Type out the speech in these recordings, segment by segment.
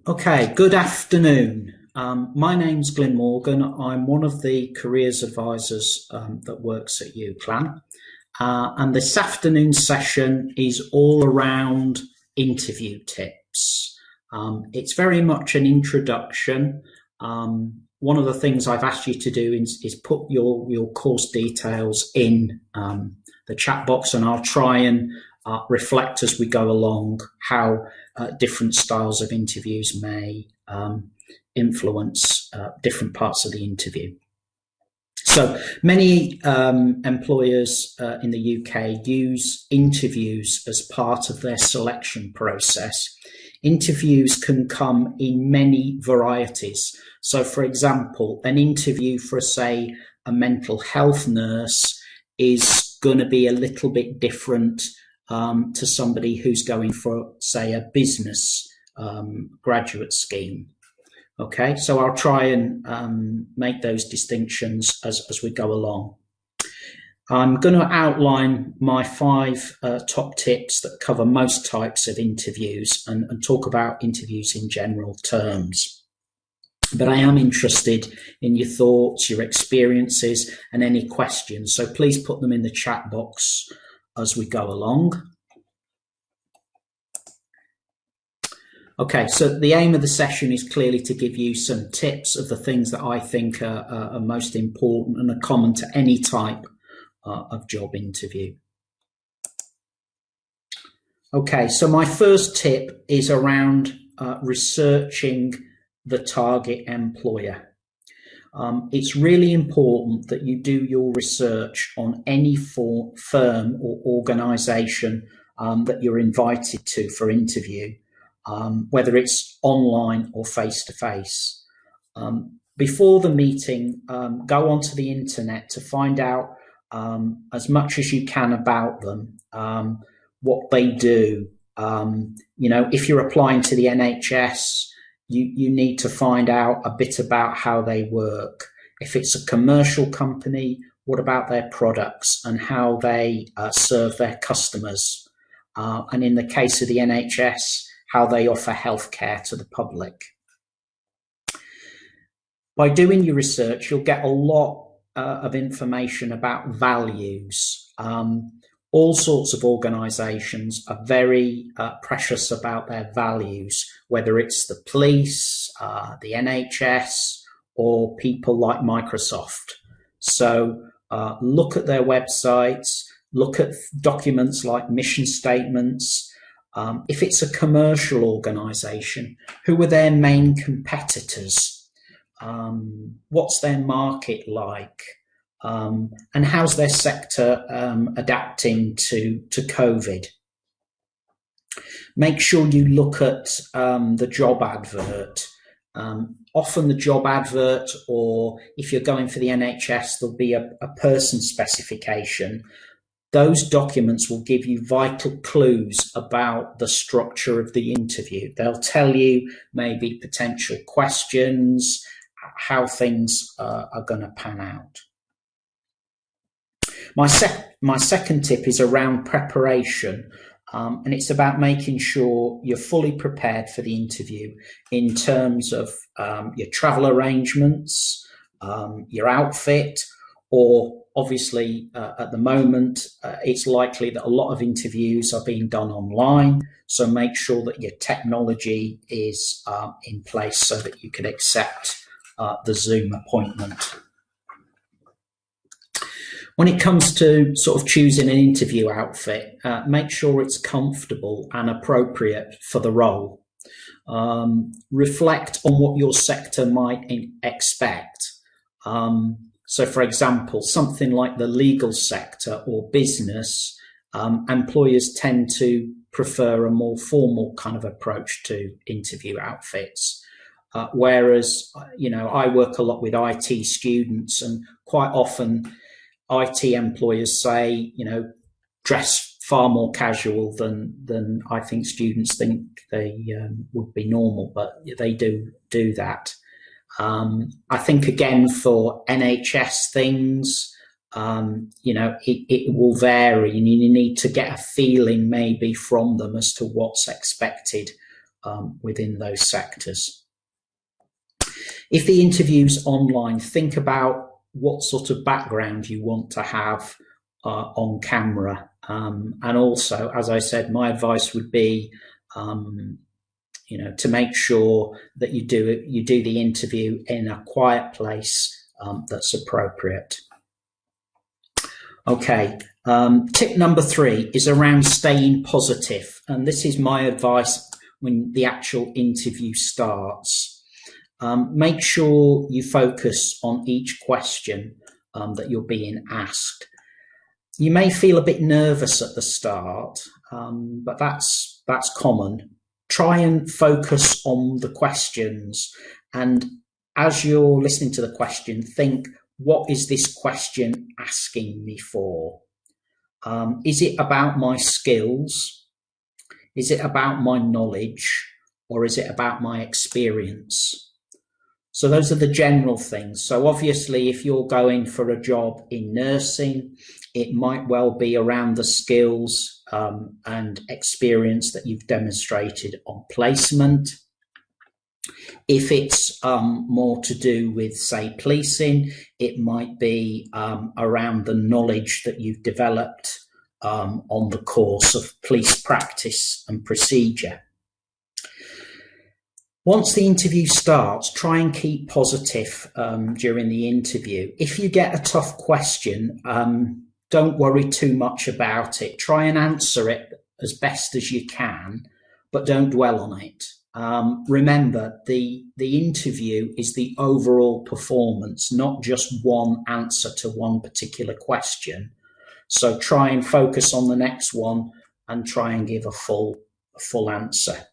Okay, good afternoon. My name's Glyn Morgan. I'm one of the careers advisors that works at UCLan. And this afternoon session is all around interview tips. It's very much an introduction. One of the things I've asked you to do is put your course details in the chat box, and I'll try and reflect as we go along how different styles of interviews may influence different parts of the interview. So many employers in the UK use interviews as part of their selection process. Interviews can come in many varieties. So, for example, an interview for, say, a mental health nurse is going to be a little bit different to somebody who's going for, say, a business graduate scheme. Okay, so I'll try and make those distinctions as we go along. I'm going to outline my 5 top tips that cover most types of interviews and talk about interviews in general terms. But I am interested in your thoughts, your experiences, and any questions. So please put them in the chat box as we go along. Okay, so the aim of the session is clearly to give you some tips of the things that I think are most important and are common to any type of job interview. Okay, so my first tip is around researching the target employer. It's really important that you do your research on any firm or organisation that you're invited to for interview, whether it's online or face-to-face. Before the meeting, go onto the internet to find out as much as you can about them, what they do. If you're applying to the NHS, you need to find out a bit about how they work. If it's a commercial company, what about their products and how they serve their customers? And in the case of the NHS, how they offer healthcare to the public. By doing your research, you'll get a lot of information about values. All sorts of organisations are very precious about their values, whether it's the police, the NHS, or people like Microsoft. So look at their websites, look at documents like mission statements. If it's a commercial organisation, who are their main competitors? What's their market like? And how's their sector adapting to COVID? Make sure you look at the job advert. Often the job advert, or if you're going for the NHS, there'll be a person specification. Those documents will give you vital clues about the structure of the interview. They'll tell you maybe potential questions, how things are going to pan out. My second tip is around preparation, and it's about making sure you're fully prepared for the interview in terms of your travel arrangements, your outfit, or obviously at the moment it's likely that a lot of interviews are being done online, so make sure that your technology is in place so that you can accept the Zoom appointment. When it comes to sort of choosing an interview outfit, make sure it's comfortable and appropriate for the role. Reflect on what your sector might expect. So, for example, something like the legal sector or business, employers tend to prefer a more formal kind of approach to interview outfits. Whereas, I work a lot with IT students, and quite often IT employers say, dress far more casual than I think students think they would be normal, but they do that. I think again for NHS things, it will vary, and you need to get a feeling maybe from them as to what's expected within those sectors. If the interview's online, think about what sort of background you want to have on camera. And also, as I said, my advice would be, to make sure that you do the interview in a quiet place that's appropriate. Okay, tip number 3 is around staying positive. And this is my advice when the actual interview starts. Make sure you focus on each question that you're being asked. You may feel a bit nervous at the start, but that's common. Try and focus on the questions, and as you're listening to the question, think, what is this question asking me for? Is it about my skills? Is it about my knowledge? Or is it about my experience? So those are the general things. So obviously, if you're going for a job in nursing, it might well be around the skills and experience that you've demonstrated on placement. If it's more to do with, say, policing, it might be around the knowledge that you've developed on the course of police practice and procedure. Once the interview starts, try and keep positive during the interview. If you get a tough question, don't worry too much about it. Try and answer it as best as you can, but don't dwell on it. Remember, the interview is the overall performance, not just one answer to one particular question. So try and focus on the next one and try and give a full answer.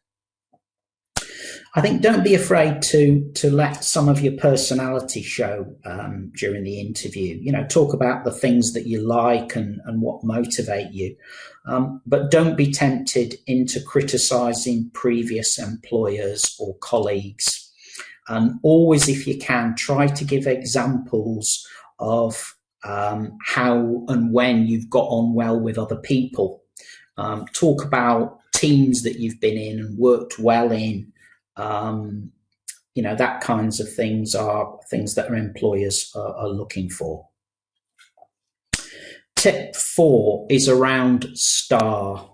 I think don't be afraid to let some of your personality show during the interview. Talk about the things that you like and what motivate you. But don't be tempted into criticizing previous employers or colleagues. Always, if you can, try to give examples of how and when you've got on well with other people. Talk about teams that you've been in and worked well in. That kinds of things are things that our employers are looking for. Tip 4 is around STAR.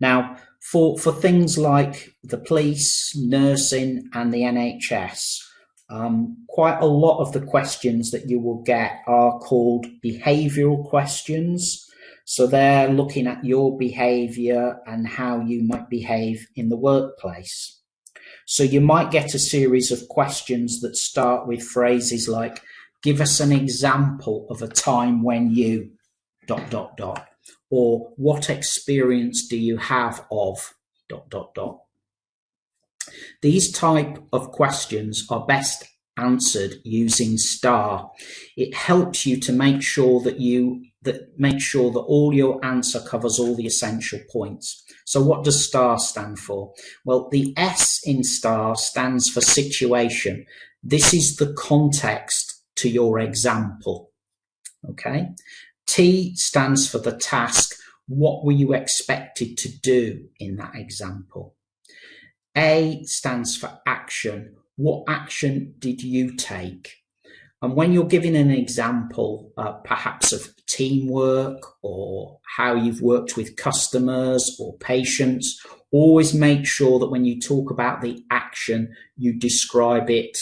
Now, for things like the police, nursing, and the NHS, quite a lot of the questions that you will get are called behavioural questions. So they're looking at your behaviour and how you might behave in the workplace. So you might get a series of questions that start with phrases like, give us an example of a time when you ... or what experience do you have of ... These type of questions are best answered using STAR. It helps you to make sure that all your answer covers all the essential points. So what does STAR stand for? Well, the S in STAR stands for situation. This is the context to your example. Okay. T stands for the task. What were you expected to do in that example? A stands for action. What action did you take? And when you're giving an example, perhaps of teamwork or how you've worked with customers or patients, always make sure that when you talk about the action, you describe it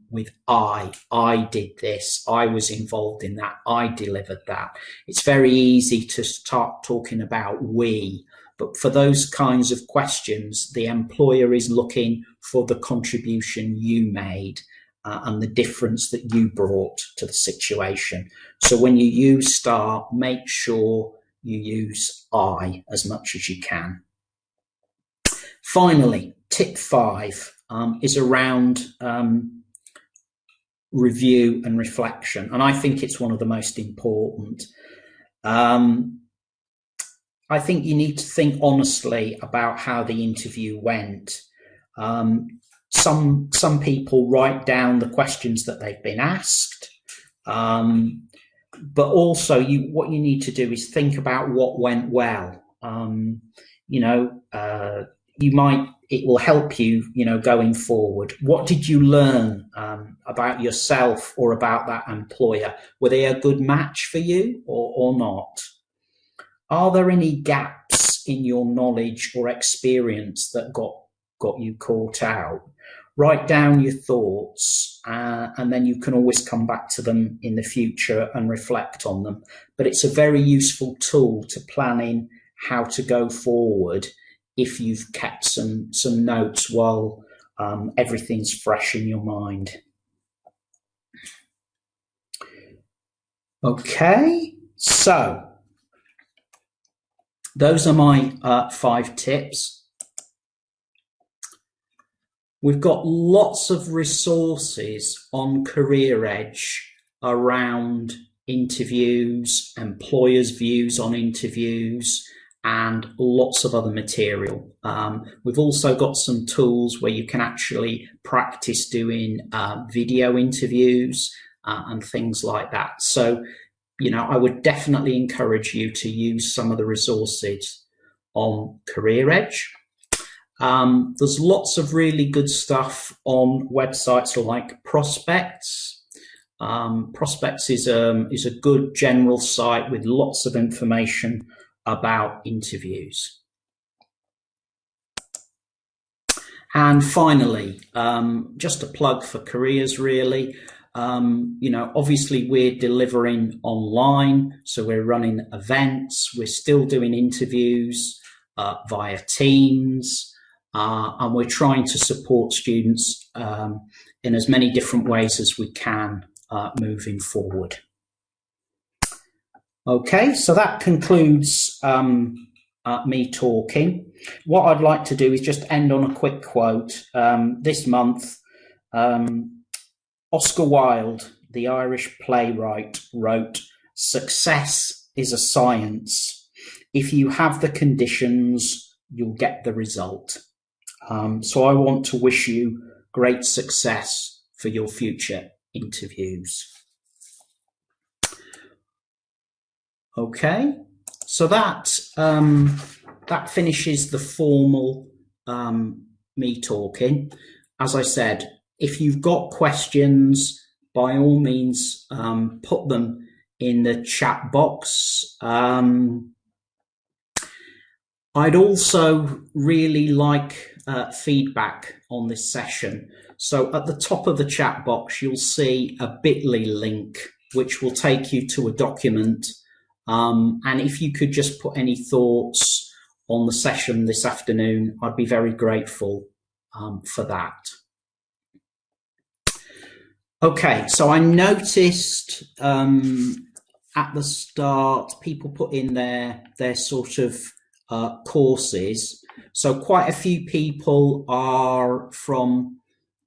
with I. I did this. I was involved in that. I delivered that. It's very easy to start talking about we. But for those kinds of questions, the employer is looking for the contribution you made and the difference that you brought to the situation. So when you use STAR, make sure you use I as much as you can. Finally, tip 5 is around review and reflection. And I think it's one of the most important. I think you need to think honestly about how the interview went. Some people write down the questions that they've been asked, but also what you need to do is think about what went well. You might it will help you, going forward. What did you learn about yourself or about that employer? Were they a good match for you or not? Are there any gaps in your knowledge or experience that got you caught out? Write down your thoughts, and then you can always come back to them in the future and reflect on them. But it's a very useful tool to planning how to go forward if you've kept some notes while everything's fresh in your mind. Okay, so those are my 5 tips. We've got lots of resources on Career Edge around interviews, employers' views on interviews, and lots of other material. We've also got some tools where you can actually practice doing video interviews and things like that. So, I would definitely encourage you to use some of the resources on Career Edge. There's lots of really good stuff on websites like Prospects. Prospects is a good general site with lots of information about interviews. And finally, just a plug for careers, really. Obviously we're delivering online, so we're running events, we're still doing interviews via Teams. And we're trying to support students in as many different ways as we can moving forward. Okay, so that concludes me talking. What I'd like to do is just end on a quick quote. This month, Oscar Wilde, the Irish playwright, wrote, "Success is a science. If you have the conditions, you'll get the result." So I want to wish you great success for your future interviews. Okay, so that finishes the formal me talking. As I said, if you've got questions, by all means, put them in the chat box. I'd also really like feedback on this session. So at the top of the chat box, you'll see a bit.ly link, which will take you to a document. And if you could just put any thoughts on the session this afternoon, I'd be very grateful for that. Okay, so I noticed at the start, people put in their sort of courses. So quite a few people are from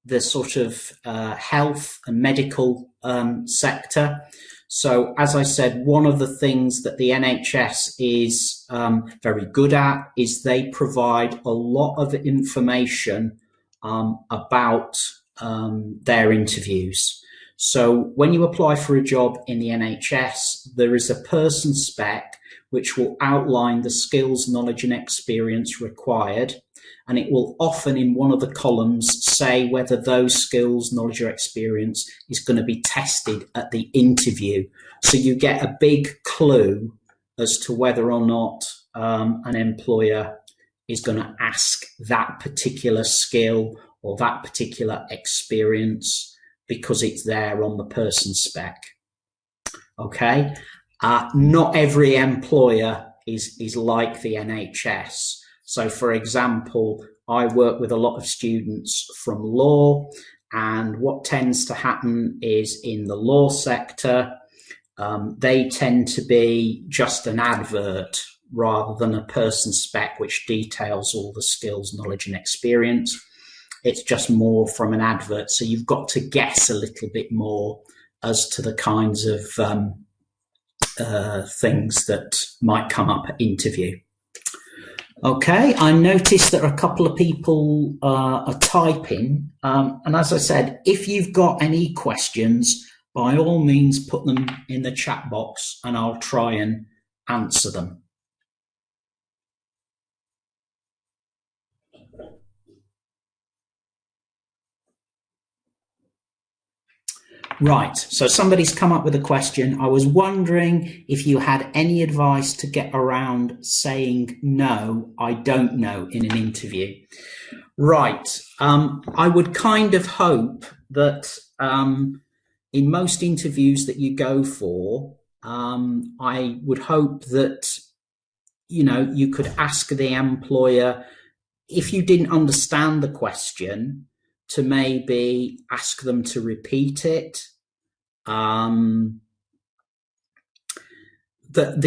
the sort of health and medical sector. So as I said, one of the things that the NHS is very good at is they provide a lot of information about their interviews. So when you apply for a job in the NHS, there is a person spec which will outline the skills, knowledge and experience required. And it will often in one of the columns say whether those skills, knowledge or experience is going to be tested at the interview. So you get a big clue as to whether or not an employer is going to ask that particular skill or that particular experience because it's there on the person spec. Okay. Not every employer is like the NHS. So, for example, I work with a lot of students from law, and what tends to happen is in the law sector, they tend to be just an advert rather than a person spec which details all the skills, knowledge and experience. It's just more from an advert. So you've got to guess a little bit more as to the kinds of things that might come up at interview. Okay, I noticed that a couple of people are typing. And as I said, if you've got any questions, by all means, put them in the chat box and I'll try and answer them. Right, so somebody's come up with a question. I was wondering if you had any advice to get around saying no, I don't know in an interview. Right, I would kind of hope that in most interviews that you go for, I would hope that you could ask the employer, if you didn't understand the question, to maybe ask them to repeat it. The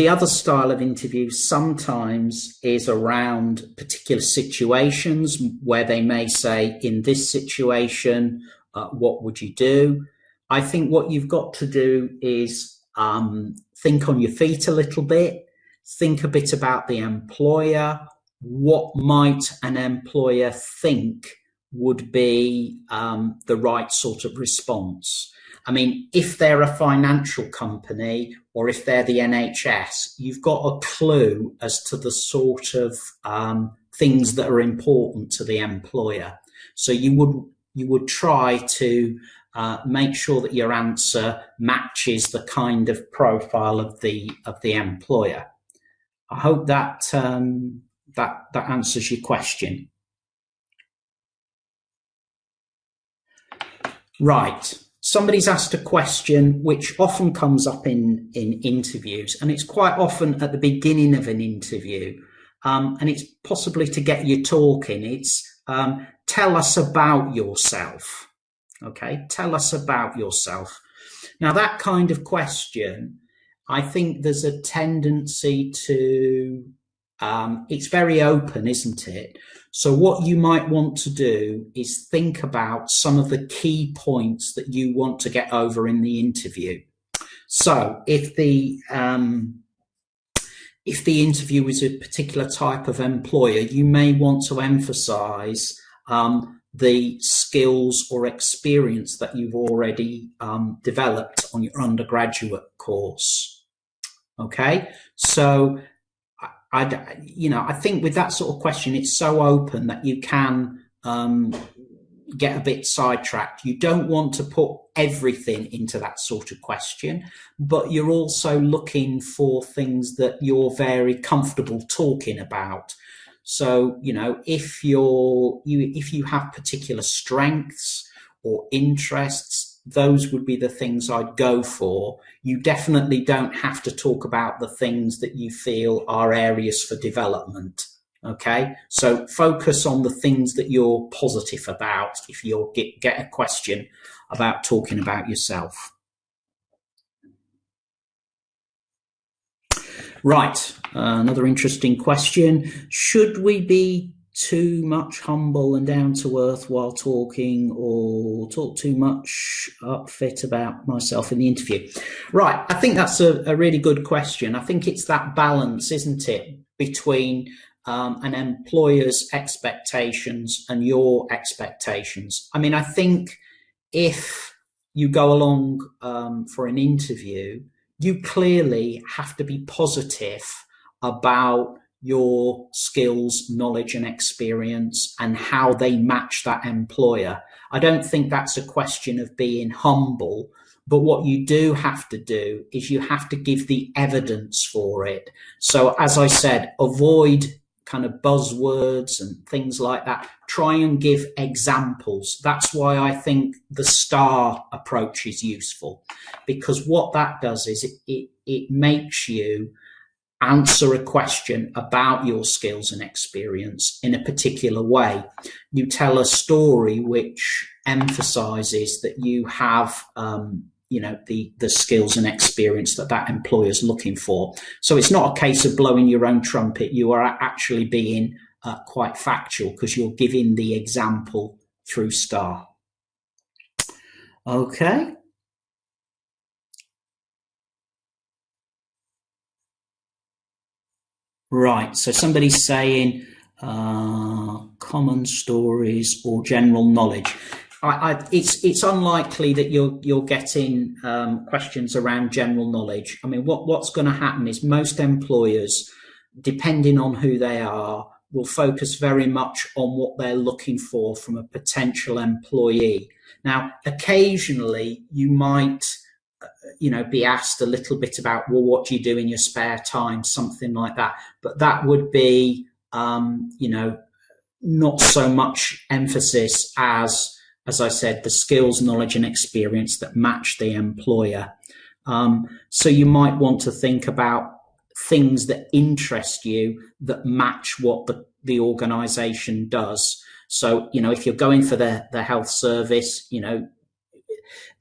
other style of interview sometimes is around particular situations where they may say, in this situation, what would you do? I think what you've got to do is think on your feet a little bit, think a bit about the employer. What might an employer think would be the right sort of response? I mean, if they're a financial company or if they're the NHS, you've got a clue as to the sort of things that are important to the employer. So you would try to make sure that your answer matches the kind of profile of the employer. I hope that that answers your question. Right. Somebody's asked a question which often comes up in interviews, and it's quite often at the beginning of an interview, and it's possibly to get you talking. It's tell us about yourself. Okay, tell us about yourself. Now, that kind of question, I think there's a tendency to, it's very open, isn't it? So what you might want to do is think about some of the key points that you want to get over in the interview. So if the interview is a particular type of employer, you may want to emphasize the skills or experience that you've already developed on your undergraduate course. Okay, so I think with that sort of question, it's so open that you can get a bit sidetracked. You don't want to put everything into that sort of question, but you're also looking for things that you're very comfortable talking about. So, if you have particular strengths or interests, those would be the things I'd go for. You definitely don't have to talk about the things that you feel are areas for development. Okay, so focus on the things that you're positive about if you get a question about talking about yourself. Right, another interesting question. Should we be too much humble and down to earth while talking, or talk too much upfit about myself in the interview? Right, I think that's a really good question. I think it's that balance, isn't it, between an employer's expectations and your expectations. I mean, I think if you go along for an interview, you clearly have to be positive about your skills, knowledge and experience and how they match that employer. I don't think that's a question of being humble, but what you do have to do is you have to give the evidence for it. So as I said, avoid kind of buzzwords and things like that. Try and give examples. That's why I think the STAR approach is useful, because what that does is it makes you answer a question about your skills and experience in a particular way. You tell a story which emphasizes that you have the skills and experience that employer is looking for. So it's not a case of blowing your own trumpet. You are actually being quite factual because you're giving the example through STAR. Okay. Right, so somebody's saying common stories or general knowledge. It's unlikely that you're getting questions around general knowledge. I mean, what's going to happen is most employers, depending on who they are, will focus very much on what they're looking for from a potential employee. Now, occasionally you might, be asked a little bit about, well, what do you do in your spare time, something like that. But that would be, not so much emphasis as I said, the skills, knowledge, and experience that match the employer. So you might want to think about things that interest you that match what the organisation does. So, if you're going for the health service,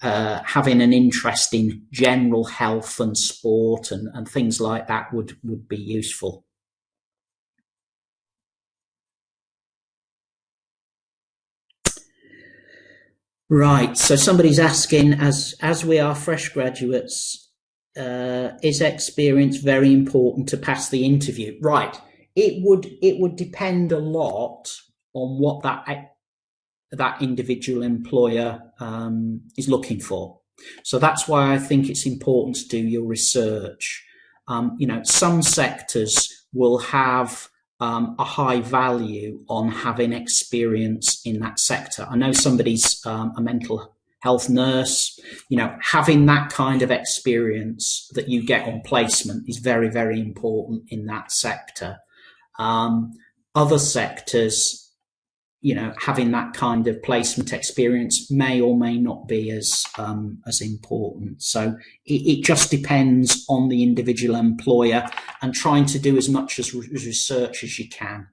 having an interest in general health and sport and things like that would be useful. Right, so somebody's asking, as we are fresh graduates, is experience very important to pass the interview? Right, it would depend a lot on what that individual employer is looking for. So that's why I think it's important to do your research. Some sectors will have a high value on having experience in that sector. I know somebody's a mental health nurse. Having that kind of experience that you get on placement is very, very important in that sector. Other sectors, having that kind of placement experience may or may not be as important. So it just depends on the individual employer, and trying to do as much as research as you can.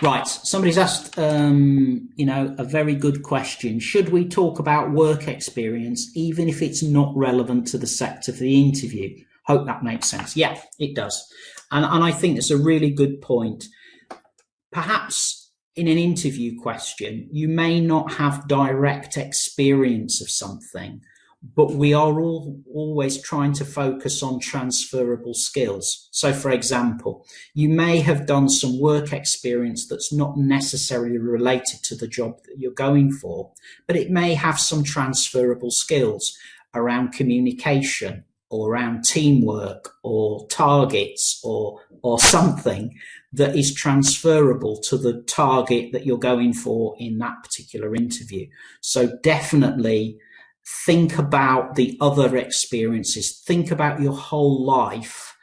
Right, somebody's asked, a very good question. Should we talk about work experience even if it's not relevant to the sector for the interview? Hope that makes sense. Yeah, it does. And I think it's a really good point. Perhaps in an interview question, you may not have direct experience of something, but we are always trying to focus on transferable skills. So, for example, you may have done some work experience that's not necessarily related to the job that you're going for, but it may have some transferable skills around communication, or around teamwork, or targets, or something that is transferable to the target that you're going for in that particular interview. So definitely think about the other experiences. Think about your whole life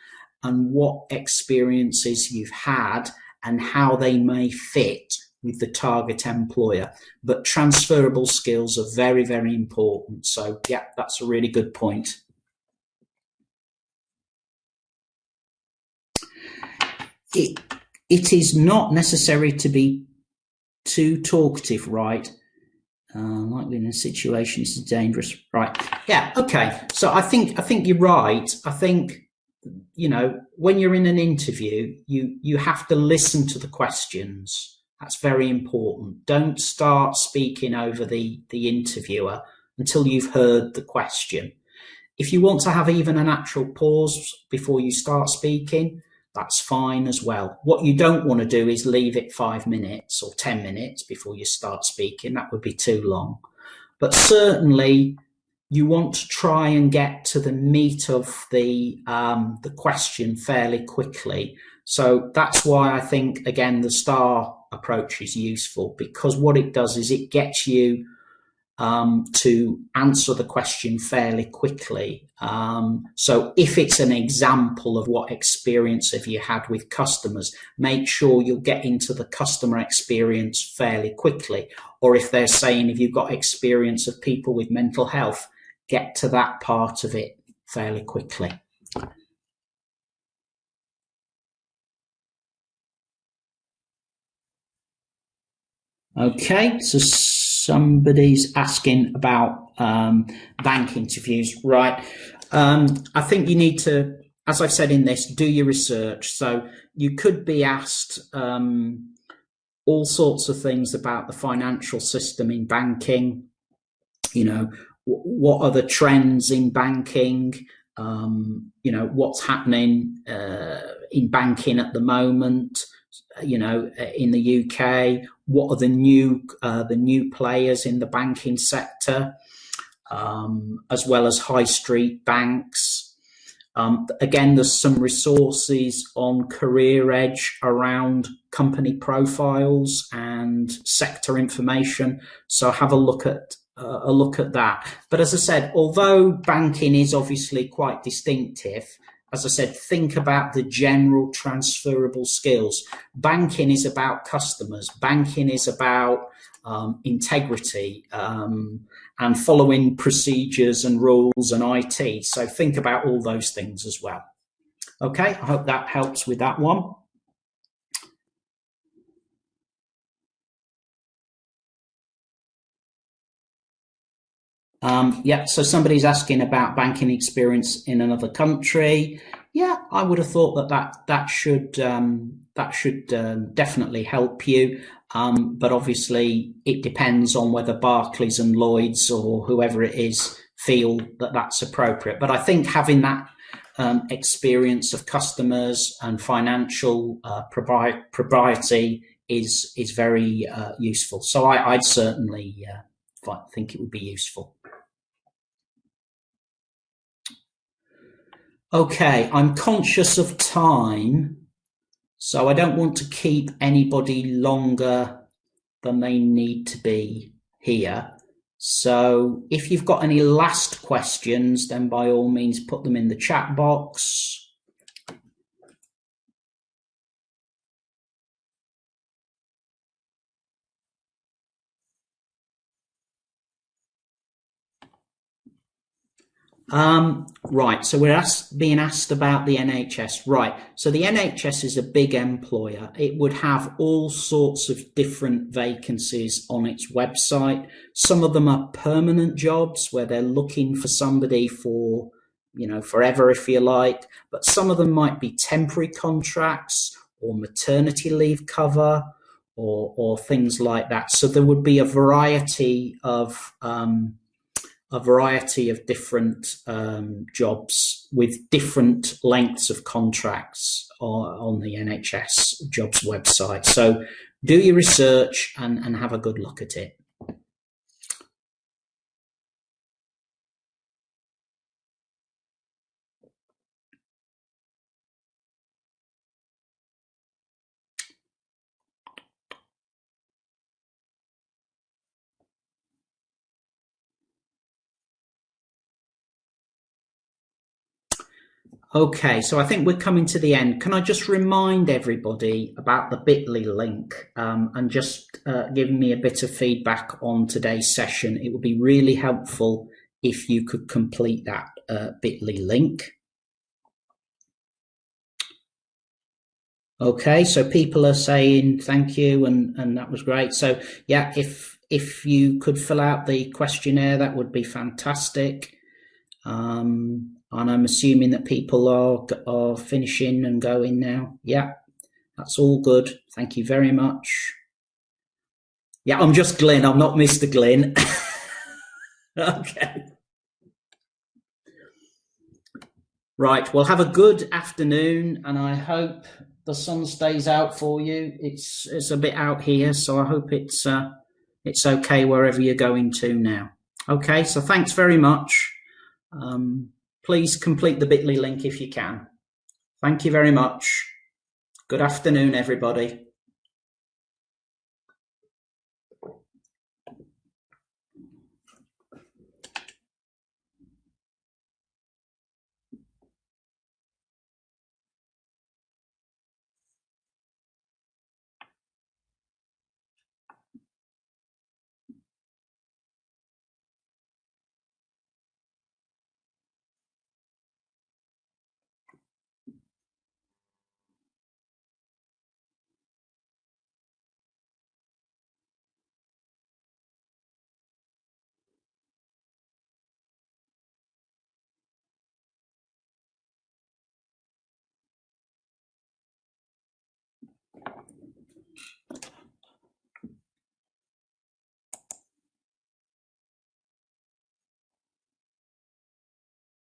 and what experiences you've had and how they may fit with the target employer. But transferable skills are very, very important. So yeah, that's a really good point. It is not necessary to be too talkative, right? Likely in a situation is dangerous, right? Yeah, okay. So I think you're right. I think, when you're in an interview, you have to listen to the questions. That's very important. Don't start speaking over the interviewer until you've heard the question. If you want to have even a natural pause before you start speaking, that's fine as well. What you don't want to do is leave it 5 minutes or 10 minutes before you start speaking. That would be too long. But certainly you want to try and get to the meat of the question fairly quickly. So that's why I think, again, the STAR approach is useful, because what it does is it gets you to answer the question fairly quickly. So if it's an example of what experience have you had with customers, make sure you'll get into the customer experience fairly quickly. Or if they're saying, if you've got experience of people with mental health, get to that part of it fairly quickly. Okay, so somebody's asking about bank interviews, right? I think you need to, as I've said in this, do your research. So you could be asked all sorts of things about the financial system in banking. What are the trends in banking? What's happening in banking at the moment? In the UK, what are the new players in the banking sector, as well as high street banks? Again, there's some resources on Career Edge around company profiles and sector information. So have a look at that. But as I said, although banking is obviously quite distinctive, as I said, think about the general transferable skills. Banking is about customers. Banking is about integrity and following procedures and rules and IT. So think about all those things as well. Okay, I hope that helps with that one. Yeah, so somebody's asking about banking experience in another country. Yeah, I would have thought that should definitely help you. But obviously, it depends on whether Barclays and Lloyds or whoever it is feel that that's appropriate. But I think having that experience of customers and financial propriety is very useful. So I'd certainly think it would be useful. Okay, I'm conscious of time, so I don't want to keep anybody longer than they need to be here. So if you've got any last questions, then by all means put them in the chat box. Right, so we're being asked about the NHS. Right, so the NHS is a big employer. It would have all sorts of different vacancies on its website. Some of them are permanent jobs where they're looking for somebody for, forever, if you like. But some of them might be temporary contracts or maternity leave cover or things like that. So there would be a variety of different jobs with different lengths of contracts on the NHS jobs website. So do your research and have a good look at it. Okay, so I think we're coming to the end. Can I just remind everybody about the bit.ly link and just give me a bit of feedback on today's session? It would be really helpful if you could complete that bit.ly link. Okay, so people are saying thank you and that was great. So yeah, if you could fill out the questionnaire, that would be fantastic. And I'm assuming that people are finishing and going now. Yeah, that's all good. Thank you very much. Yeah, I'm just Glyn. I'm not Mr. Glyn. Okay. Right. Well, have a good afternoon, and I hope the sun stays out for you. It's a bit out here, so I hope it's okay wherever you're going to now. Okay. So thanks very much. Please complete the bit.ly link if you can. Thank you very much. Good afternoon, everybody.